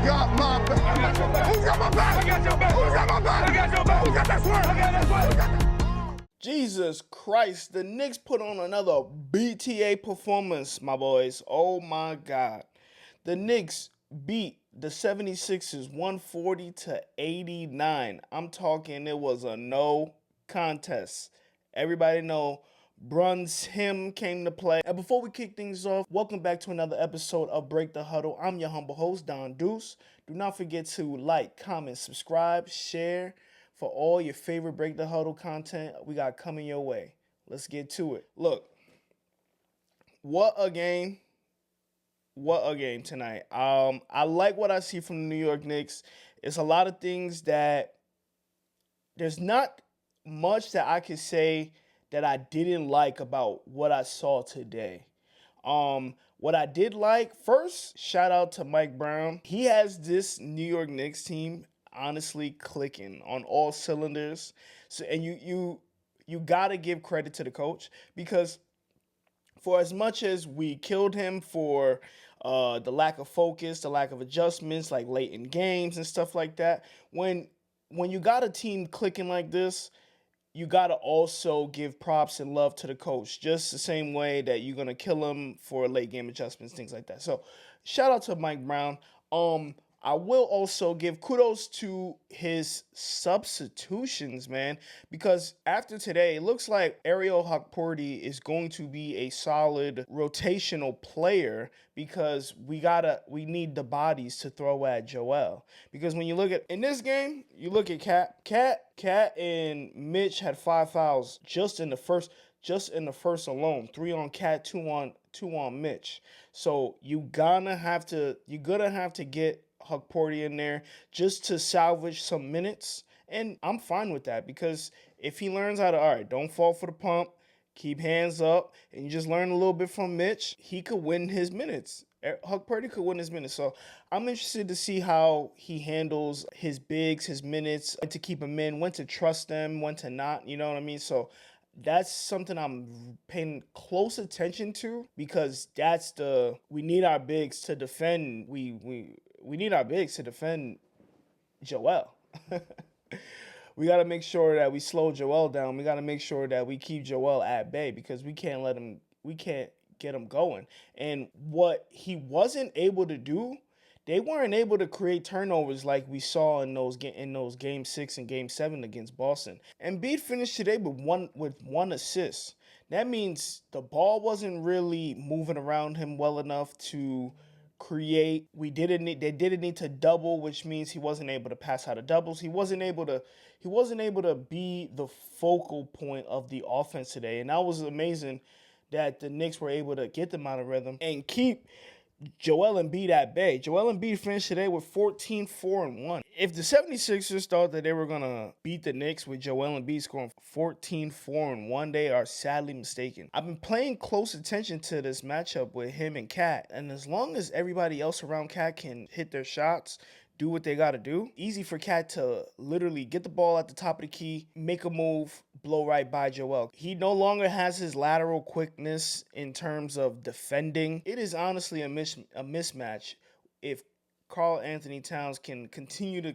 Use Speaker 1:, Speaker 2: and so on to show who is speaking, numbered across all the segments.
Speaker 1: got my back? I got your back. Who got my back? I got your back. Who got my back? I got your back. Who got that swerve? I got that swerve.
Speaker 2: Jesus Christ, the Knicks put on another BTA performance, my boys. Oh my God. The Knicks beat the 76ers 140-89. I'm talking it was a no contest. Everybody know Brunson came to play. And before we kick things off, welcome back to another episode of Break the Huddle. I'm your humble host, Don Deuce. Do not forget to like, comment, subscribe, share for all your favorite Break the Huddle content we got coming your way. Let's get to it. Look, what a game. What a game tonight. I like what I see from the New York Knicks. It's a lot of things that there's not much that I could say that I didn't like about what I saw today. What I did like, first, shout out to Mike Brown. He has this New York Knicks team honestly clicking on all cylinders. So, and you gotta give credit to the coach, because for as much as we killed him for the lack of focus, the lack of adjustments, like late in games and stuff like that, when you got a team clicking like this, you got to also give props and love to the coach, just the same way that you're going to kill him for late game adjustments, things like that. So shout out to Mike Brown. I will also give kudos to his substitutions, man, because after today, it looks like Ariel Hukporti is going to be a solid rotational player, because we need the bodies to throw at Joel. Because when you look at, in this game, you look at Cat and Mitch had 5 fouls just in the first alone. 3 on Cat, 2 on Mitch. So you're gonna have to get Hukporti in there just to salvage some minutes. And I'm fine with that, because if he learns how to, all right, don't fall for the pump, keep hands up, and you just learn a little bit from Mitch, he could win his minutes. Hukporti could win his minutes. So I'm interested to see how he handles his bigs, his minutes, when to keep them in, when to trust them, when to not, you know what I mean? So that's something I'm paying close attention to, because we need our bigs to defend. We need our bigs to defend Joel. We got to make sure that we slow Joel down. We got to make sure that we keep Joel at bay, because we can't get him going. And what he wasn't able to do, they weren't able to create turnovers like we saw in those game 6 and game 7 against Boston. Embiid finished today with one assist. That means the ball wasn't really moving around him well enough to create. They didn't need to double, which means he wasn't able to pass out of doubles. He wasn't able to be the focal point of the offense today. And that was amazing that the Knicks were able to get them out of rhythm and keep Joel Embiid at bay. Joel Embiid finished today with 14, 4, and 1. If the 76ers thought that they were going to beat the Knicks with Joel Embiid scoring 14, 4, and 1, they are sadly mistaken. I've been paying close attention to this matchup with him and Cat, and as long as everybody else around Cat can hit their shots, do what they got to do, easy for Cat to literally get the ball at the top of the key, make a move, blow right by Joel. He no longer has his lateral quickness in terms of defending. It is honestly a mismatch if Karl-Anthony Towns can continue to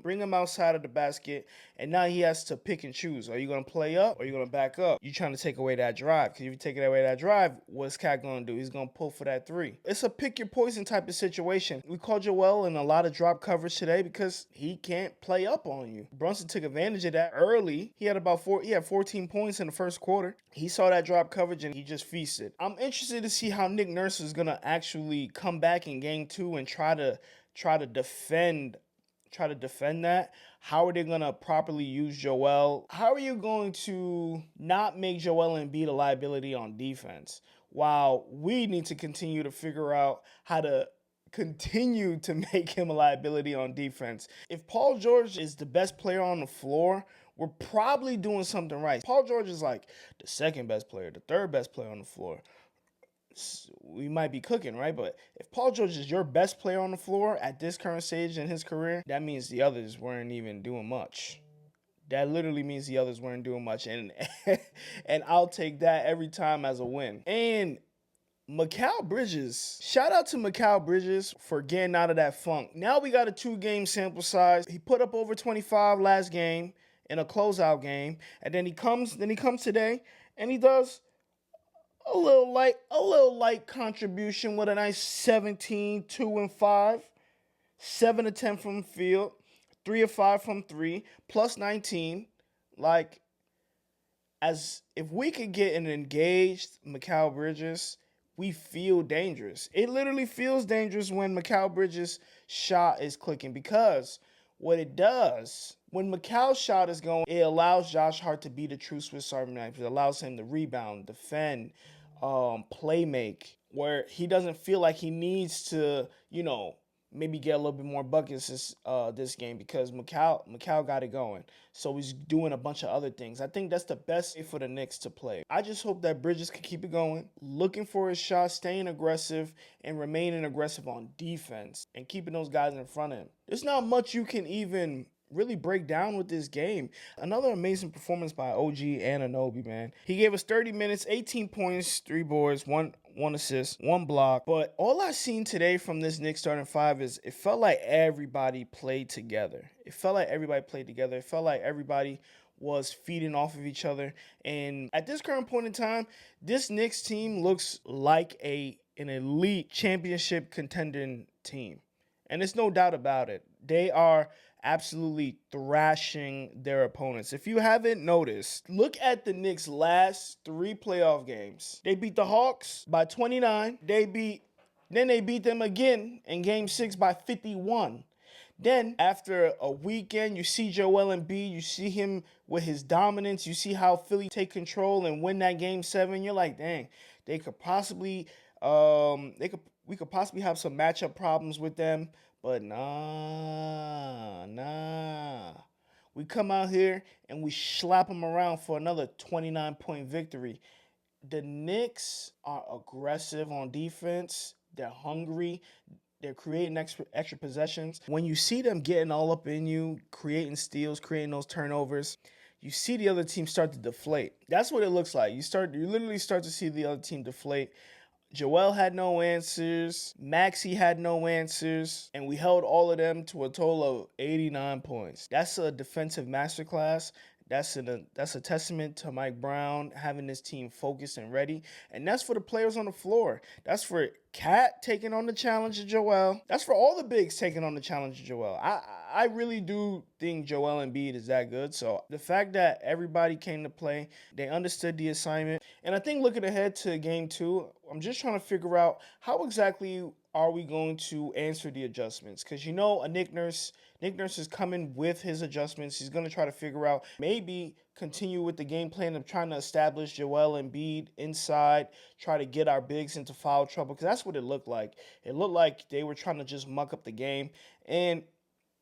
Speaker 2: bring him outside of the basket, and now he has to pick and choose. Are you going to play up or are you going to back up? You're trying to take away that drive, because if you take away that drive, what's Cat going to do? He's going to pull for that 3. It's a pick your poison type of situation. We called Joel in a lot of drop coverage today because he can't play up on you. Brunson took advantage of that early. He had 14 points in the first quarter. He saw that drop coverage and he just feasted. I'm interested to see how Nick Nurse is going to actually come back in game 2 and try to defend that. How are they going to properly use Joel? How are you going to not make Joel Embiid a liability on defense, while we need to continue to figure out how to continue to make him a liability on defense? If Paul George is the best player on the floor, we're probably doing something right. Paul George is like the second best player, the third best player on the floor. We might be cooking, right? But if Paul George is your best player on the floor at this current stage in his career, that means the others weren't even doing much. That literally means the others weren't doing much. And and I'll take that every time as a win. And Mikal Bridges. Shout out to Mikal Bridges for getting out of that funk. Now we got a 2-game sample size. He put up over 25 last game in a closeout game, and then he comes today and he does a little light contribution with a nice 17, 2 and 5, 7 of 10 from the field, 3 of 5 from 3, plus 19. Like, as if we could get an engaged Mikal Bridges, we feel dangerous. It literally feels dangerous when Mikal Bridges' shot is clicking, because what it does, when Mikal's shot is going, it allows Josh Hart to be the true Swiss Army knife. It allows him to rebound, defend, play make, where he doesn't feel like he needs to, maybe get a little bit more buckets this game, because Mikal got it going. So he's doing a bunch of other things. I think that's the best way for the Knicks to play. I just hope that Bridges can keep it going, looking for his shot, staying aggressive, and remaining aggressive on defense, and keeping those guys in front of him. There's not much you can even really break down with this game. Another amazing performance by OG Anunoby, man. He gave us 30 minutes, 18 points, 3 boards, 1 assist, 1 block. But all I seen today from this Knicks starting 5 is it felt like everybody played together. It felt like everybody was feeding off of each other. And at this current point in time, this Knicks team looks like an elite championship contending team. And there's no doubt about it. They are absolutely thrashing their opponents. If you haven't noticed, look at the Knicks' last 3 playoff games. They beat the Hawks by 29. Then they beat them again in Game 6 by 51. Then, after a weekend, you see Joel Embiid, you see him with his dominance, you see how Philly take control and win that Game 7. You're like, dang, they could possibly, we could possibly have some matchup problems with them. But nah. We come out here and we slap them around for another 29-point victory. The Knicks are aggressive on defense. They're hungry. They're creating extra possessions. When you see them getting all up in you, creating steals, creating those turnovers, you see the other team start to deflate. That's what it looks like. You literally start to see the other team deflate. Joel had no answers. Maxey had no answers. And we held all of them to a total of 89 points. That's a defensive masterclass. That's a testament to Mike Brown having his team focused and ready. And that's for the players on the floor. That's for Cat taking on the challenge of Joel. That's for all the bigs taking on the challenge of Joel. I really do think Joel Embiid is that good. So the fact that everybody came to play, they understood the assignment. And I think looking ahead to Game 2, I'm just trying to figure out how exactly are we going to answer the adjustments. Because Nick Nurse is coming with his adjustments. He's going to try to figure out, maybe continue with the game plan of trying to establish Joel Embiid inside, try to get our bigs into foul trouble, because that's what it looked like. It looked like they were trying to just muck up the game, and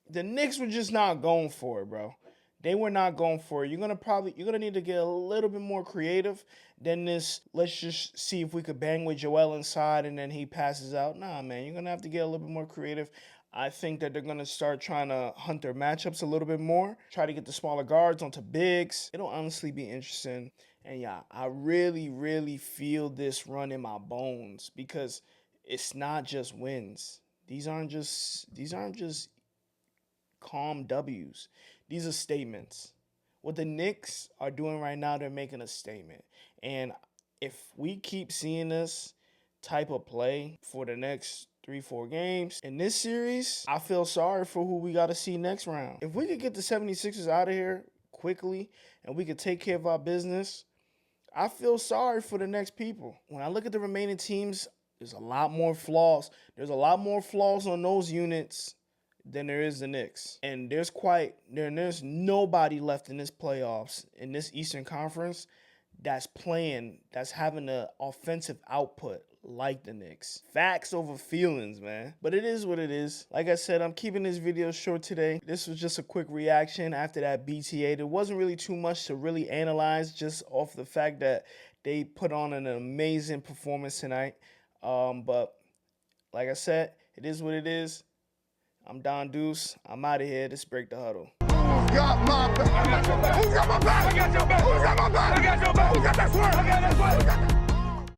Speaker 2: the Knicks were just not going for it, bro. They were not going for it. You're gonna need to get a little bit more creative than this. Let's just see if we could bang with Joel inside and then he passes out. Nah, man, you're gonna have to get a little bit more creative. I think that they're going to start trying to hunt their matchups a little bit more, try to get the smaller guards onto bigs. It'll honestly be interesting. And yeah, I really, really feel this run in my bones, because it's not just wins. These aren't just calm W's. These are statements. What the Knicks are doing right now, they're making a statement. And if we keep seeing this type of play for the next 3-4 games in this series, I feel sorry for who we got to see next round. If we could get the 76ers out of here quickly and we could take care of our business, I feel sorry for the next people. When I look at the remaining teams, there's a lot more flaws. There's a lot more flaws on those units than there is the Knicks. And there's nobody left in this playoffs, in this Eastern Conference, that's having an offensive output like the Knicks. Facts over feelings, man. But it is what it is. Like I said, I'm keeping this video short today. This was just a quick reaction after that BTA. There wasn't really too much to really analyze, just off the fact that they put on an amazing performance tonight. But like I said, it is what it is. I'm Don Deuce. I'm out of here. This Break the Huddle.
Speaker 1: Got my back. Who's got my back? I got your back. Who's got my back? I got your back. Who got that swerve? I got that swerve.